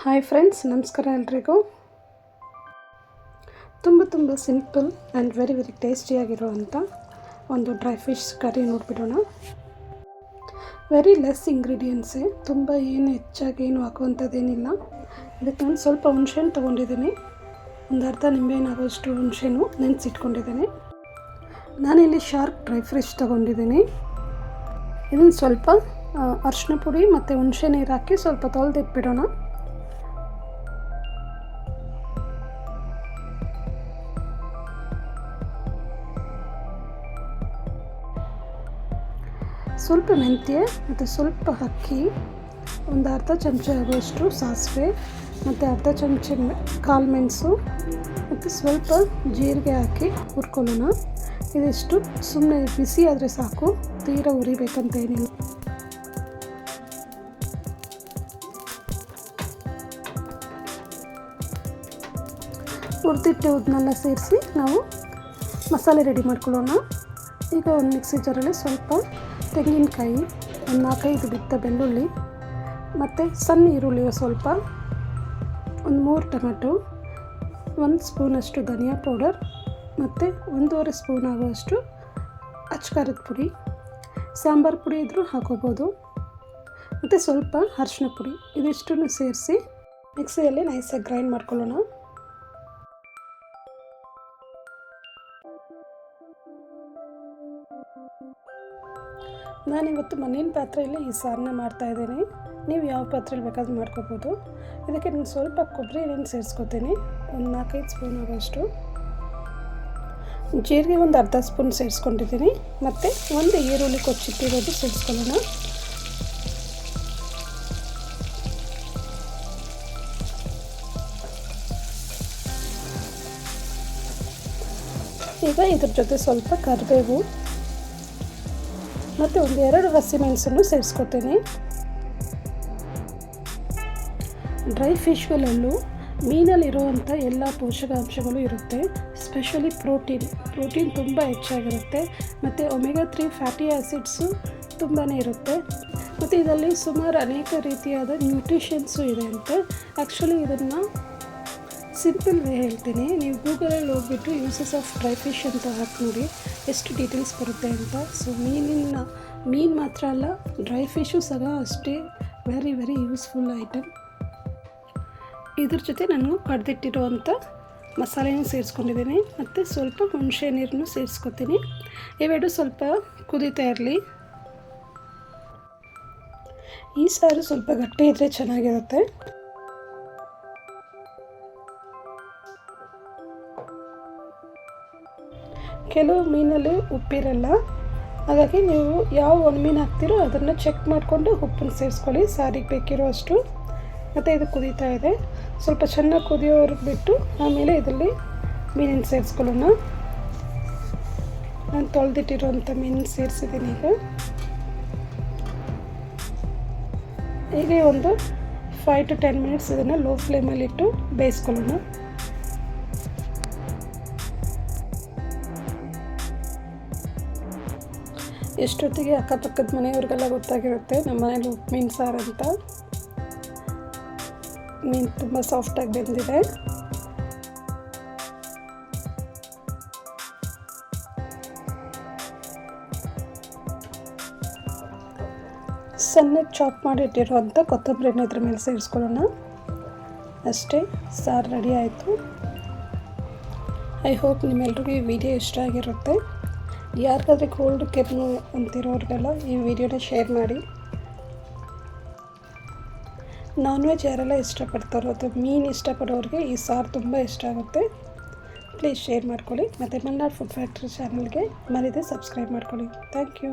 Hi friends, ನಮಸ್ಕಾರ ಎಲ್ರಿಗೂ. ತುಂಬ ಸಿಂಪಲ್ ಆ್ಯಂಡ್ ವೆರಿ ಟೇಸ್ಟಿಯಾಗಿರುವಂಥ ಒಂದು ಡ್ರೈ ಫಿಶ್ ಕರಿ ನೋಡಿಬಿಡೋಣ. ವೆರಿ ಲೆಸ್ ಇಂಗ್ರೀಡಿಯೆಂಟ್ಸೇ, ತುಂಬ ಏನು ಹೆಚ್ಚಾಗಿ ಏನು ಹಾಕುವಂಥದ್ದೇನಿಲ್ಲ. ಇದಕ್ಕೆ ನಾನು ಸ್ವಲ್ಪ ಹುಣಸೆಹಣ್ಣು ತೊಗೊಂಡಿದ್ದೀನಿ, ಒಂದು ಅರ್ಧ ನಿಂಬೆಹಣ್ಣು ಆಗೋಷ್ಟು ಹುಣಸೆಹಣ್ಣು ನೆನೆಸಿಟ್ಕೊಂಡಿದ್ದೀನಿ. ನಾನಿಲ್ಲಿ ಶಾರ್ಕ್ ಡ್ರೈ ಫಿಶ್ ತೊಗೊಂಡಿದ್ದೀನಿ. ಇದನ್ನು ಸ್ವಲ್ಪ ಅರಿಶಿನ ಪುಡಿ ಮತ್ತು ಹುಣಸೆ ನೀರು ಹಾಕಿ ಸ್ವಲ್ಪ ತೊಳೆದಿಟ್ಬಿಡೋಣ. ಸ್ವಲ್ಪ ಮೆಂತ್ಯ ಮತ್ತು ಸ್ವಲ್ಪ ಅಕ್ಕಿ, ಒಂದು ಅರ್ಧ ಚಮಚ ಆಗುವಷ್ಟು ಸಾಸಿವೆ ಮತ್ತು ಅರ್ಧ ಚಮಚ ಕಾಳು ಮೆಣಸು ಮತ್ತು ಸ್ವಲ್ಪ ಜೀರಿಗೆ ಹಾಕಿ ಹುರ್ಕೊಳ್ಳೋಣ. ಇದಿಷ್ಟು ಸುಮ್ಮನೆ ಬಿಸಿ ಆದರೆ ಸಾಕು, ತೀರ ಉರಿಬೇಕಂತ ಏನಿಲ್ಲ. ಹುರಿದಿಟ್ಟುದನ್ನೆಲ್ಲ ಸೇರಿಸಿ ನಾವು ಮಸಾಲೆ ರೆಡಿ ಮಾಡ್ಕೊಳ್ಳೋಣ. ಈಗ ಒಂದು ಮಿಕ್ಸಿ ಜಾರಲ್ಲಿ ಸ್ವಲ್ಪ ತೆಂಗಿನಕಾಯಿ, ಒಂದು 4-5 ಬಿತ್ತ ಬೆಳ್ಳುಳ್ಳಿ ಮತ್ತು ಸಣ್ಣ ಈರುಳ್ಳಿ ಸ್ವಲ್ಪ, ಒಂದು 3 ಟೊಮೆಟೊ, 1 ಸ್ಪೂನಷ್ಟು ಧನಿಯಾ ಪೌಡರ್ ಮತ್ತು 1.5 ಸ್ಪೂನ್ ಆಗುವಷ್ಟು ಅಚ್ಕಾರದ ಪುಡಿ, ಸಾಂಬಾರು ಪುಡಿ ಇದ್ದರೂ ಹಾಕೋಬೋದು, ಮತ್ತು ಸ್ವಲ್ಪ ಅರಿಶಿನ ಪುಡಿ. ಇದಿಷ್ಟನ್ನು ಸೇರಿಸಿ ಮಿಕ್ಸಿಯಲ್ಲಿ ನೈಸಾಗಿ ಗ್ರೈಂಡ್ ಮಾಡ್ಕೊಳ್ಳೋಣ. ನಾನಿವತ್ತು ಮಣ್ಣಿನ ಪಾತ್ರೆಯಲ್ಲಿ ಈ ಸಾರನ್ನ ಮಾಡ್ತಾಯಿದ್ದೀನಿ. ನೀವು ಯಾವ ಪಾತ್ರೆಯಲ್ಲಿ ಬೇಕಾದ್ರೂ ಮಾಡ್ಕೋಬೋದು. ಇದಕ್ಕೆ ನಾನು ಸ್ವಲ್ಪ ಕೊಬ್ಬರಿ ಎಣ್ಣೆ ಸೇರಿಸ್ಕೊತೀನಿ, ಒಂದು 4-5 ಸ್ಪೂನ್ ಆಗೋಷ್ಟು. ಜೀರಿಗೆ ಒಂದು ಅರ್ಧ ಸ್ಪೂನ್ ಸೇರಿಸ್ಕೊಂಡಿದ್ದೀನಿ ಮತ್ತು ಒಂದು ಈರುಳ್ಳಿ ಕೊಚ್ಚಿಟ್ಟಿರೋದು ಸೇರಿಸ್ಕೊಳ್ಳೋಣ. ಈಗ ಇದ್ರ ಜೊತೆ ಸ್ವಲ್ಪ ಕರಿಬೇವು ಮತ್ತು 1-2 ಹಸಿಮೆಣಸನ್ನು ಸೇರಿಸ್ಕೊತೀನಿ. ಡ್ರೈ ಫಿಶ್ಗಳಲ್ಲೂ ಮೀನಲ್ಲಿರುವಂಥ ಎಲ್ಲ ಪೋಷಕಾಂಶಗಳು ಇರುತ್ತೆ. ಸ್ಪೆಷಲಿ ಪ್ರೋಟೀನ್ ತುಂಬ ಹೆಚ್ಚಾಗಿರುತ್ತೆ ಮತ್ತು ಒಮೆಗಾ 3 ಫ್ಯಾಟಿ ಆ್ಯಸಿಡ್ಸು ತುಂಬಾ ಇರುತ್ತೆ. ಮತ್ತು ಇದರಲ್ಲಿ ಸುಮಾರು ಅನೇಕ ರೀತಿಯಾದ ನ್ಯೂಟ್ರಿಷನ್ಸು ಇದೆ ಅಂತೆ. ಆ್ಯಕ್ಚುಲಿ ಇದನ್ನು ಸಿಂಪಲ್ ವೇ ಹೇಳ್ತೀನಿ, ನೀವು ಗೂಗಲಲ್ಲಿ ಹೋಗ್ಬಿಟ್ಟು ಯೂಸಸ್ ಆಫ್ ಡ್ರೈ ಫಿಶ್ ಅಂತ ಹಾಕಿ ನೋಡಿ ಎಷ್ಟು ಡೀಟೇಲ್ಸ್ ಬರುತ್ತೆ ಅಂತ. ಸೊ ಮೀನು ಮಾತ್ರ ಅಲ್ಲ, ಡ್ರೈ ಫಿಶು ಸಹ ಅಷ್ಟೇ ವೆರಿ ಯೂಸ್ಫುಲ್ ಐಟಮ್. ಇದ್ರ ಜೊತೆ ನಾನು ಕಡ್ದಿಟ್ಟಿರೋವಂಥ ಮಸಾಲೆನೂ ಸೇರಿಸ್ಕೊಂಡಿದ್ದೀನಿ ಮತ್ತು ಸ್ವಲ್ಪ ಹುಣಸೆ ನೀರನ್ನು ಸೇರಿಸ್ಕೊತೀನಿ. ಇವೆರಡು ಸ್ವಲ್ಪ ಕುದೀತಾ ಇರಲಿ. ಈ ಸಾರು ಸ್ವಲ್ಪ ಗಟ್ಟಿ ಇದ್ದರೆ ಚೆನ್ನಾಗಿರುತ್ತೆ. ಕೆಲವು ಮೀನಲ್ಲಿ ಉಪ್ಪಿರಲ್ಲ, ಹಾಗಾಗಿ ನೀವು ಯಾವ ಒಂದು ಮೀನು ಹಾಕ್ತಿರೋ ಅದನ್ನು ಚೆಕ್ ಮಾಡಿಕೊಂಡು ಉಪ್ಪನ್ನು ಸೇರಿಸ್ಕೊಳ್ಳಿ ಸಾರಿಗೆ ಬೇಕಿರೋ ಅಷ್ಟು. ಮತ್ತು ಇದು ಕುದೀತಾ ಇದೆ, ಸ್ವಲ್ಪ ಚೆನ್ನಾಗಿ ಕುದಿಯೋವರೆಗೆ ಬಿಟ್ಟು ಆಮೇಲೆ ಇದರಲ್ಲಿ ಮೀನನ್ನು ಸೇರಿಸ್ಕೊಳ್ಳೋಣ. ನಾನು ತೊಳೆದಿಟ್ಟಿರೋಂಥ ಮೀನನ್ನು ಸೇರಿಸಿದ್ದೀನಿ. ಹೀಗೆ ಒಂದು 5 to 10 ಮಿನಿಟ್ಸ್ ಇದನ್ನು ಲೋ ಫ್ಲೇಮಲ್ಲಿಟ್ಟು ಬೇಯಿಸ್ಕೊಳ್ಳೋಣ. ಎಷ್ಟೊತ್ತಿಗೆ ಅಕ್ಕಪಕ್ಕದ ಮನೆಯವ್ರಿಗೆಲ್ಲ ಗೊತ್ತಾಗಿರುತ್ತೆ ನಮ್ಮ ಮನೇಲಿ ಮೀನು ಸಾರು ಅಂತ. ಮೀನು ತುಂಬ ಸಾಫ್ಟಾಗಿ ಬೆಂದಿದೆ. ಸಣ್ಣಗೆ ಚಾಪ್ ಮಾಡಿಟ್ಟಿರುವಂಥ ಕೊತ್ತಂಬರಿನ ಇದ್ರ ಮೇಲೆ ಸೇರಿಸ್ಕೊಳ್ಳೋಣ. ಅಷ್ಟೇ, ಸಾರು ರೆಡಿ ಆಯಿತು. ಐ ಹೋಪ್ ನಿಮ್ಮೆಲ್ರಿಗೂ ಈ ವಿಡಿಯೋ ಇಷ್ಟ ಆಗಿರುತ್ತೆ. ಯಾರಿಗಾದ್ರೆ ಕೋಲ್ಡ್ ಕೆಮ್ಮು ಅಂತಿರೋರಿಗೆಲ್ಲ ಈ ವಿಡಿಯೋನ ಶೇರ್ ಮಾಡಿ. ನಾನ್ ವೆಜ್ ಯಾರೆಲ್ಲ ಇಷ್ಟಪಡ್ತಾರೋ ಅಥವಾ ಮೀನು ಇಷ್ಟಪಡೋರಿಗೆ ಈ ಸಾರು ತುಂಬ ಇಷ್ಟ ಆಗುತ್ತೆ. ಪ್ಲೀಸ್ ಶೇರ್ ಮಾಡ್ಕೊಳ್ಳಿ ಮತ್ತು ಮಲ್ನಾಡ್ ಫುಡ್ ಫ್ಯಾಕ್ಟ್ರಿ ಚಾನಲ್ಗೆ ಮರೀದೆ ಸಬ್ಸ್ಕ್ರೈಬ್ ಮಾಡ್ಕೊಳ್ಳಿ. Thank you.